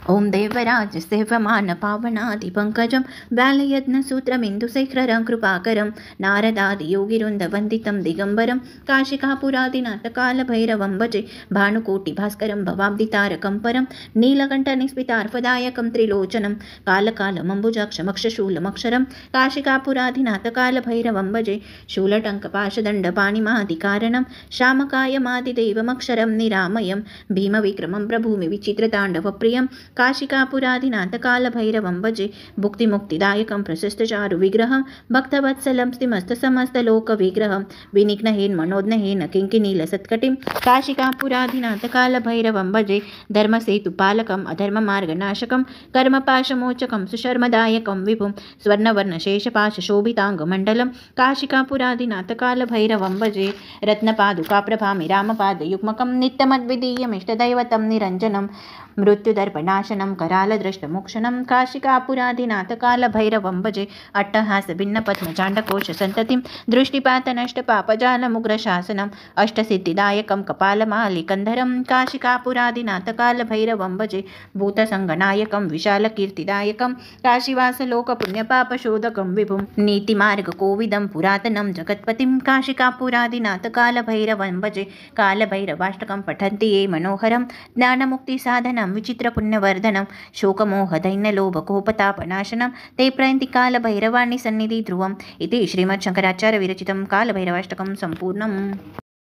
ॐ देवराज सेव्यमान पावनादिपङ्कजं व्यालयज्ञसूत्रमिन्दुशेखरं कृपाकरं नारदादियोगिवृन्दवन्दितं दिगम्बरं काशिकापुरादिनाथकालभैरवं भजे भानुकोटिभास्करं भवाब्दितारकं परं नीलकण्ठनिस्मितार्फदायकं त्रिलोचनं कालकालमम्बुजाक्षमक्षशूलमक्षरं काशिकापुरादिनाथकालभैरवं भजे शूलटङ्कपाशदण्डपाणिमादिकारणं श्यामकायमादिदेवमक्षरं निरामयं भीमविक्रमं प्रभूमिविचित्रताण्डवप्रियं काशिकापुरादिनाथकालभैरवं भजे भुक्तिमुक्तिदायकं प्रशस्तचारुविग्रहं भक्तवत्सलं स्तिमस्तसमस्तलोकविग्रहं विनिघ्नहेन् मनोज्ञहेन किङ्किनीलसत्कटिं काशिकापुरादिनाथकालभैरवं भजे धर्मसेतुपालकम् अधर्ममार्गनाशकं कर्मपाशमोचकं सुशर्मदायकं विभुं स्वर्णवर्णशेषपाशशोभिताङ्गमण्डलं काशिकापुरादिनाथकालभैरवं भजे रत्नपादुकाप्रभामि रामपादयुग्मकं नित्यमद्वितीयमिष्टदैवतं निरञ्जनं मृत्युदर्पणाशनं करालदृष्टमोक्षणं काशिकापुरादिनाथकालभैरवं भजे अट्टहासभिन्नपद्मचाण्डकोशसन्ततिं दृष्टिपातनष्टपापजालमुग्रशासनम् अष्टसिद्धिदायकं कपालमालिकन्धरं काशिकापुरादिनाथकालभैरवं भजे भूतसङ्गनायकं विशालकीर्तिदायकं काशीवासलोकपुण्यपापशोधकं विभुं नीतिमार्गकोविदं पुरातनं जगत्पतिं काशिकापुरादिनाथकालभैरवं भजे कालभैरवाष्टकं पठन्ति ये मनोहरं ज्ञानमुक्तिसाधनं विचित्रपुण्यवर्धनं शोकमोहदैन्यलोभकोपतापनाशनं ते प्रयन्ति कालभैरवाणि सन्निधि ध्रुवम् इति श्रीमच्छङ्कराचार्यविरचितं कालभैरवाष्टकं सम्पूर्णम्।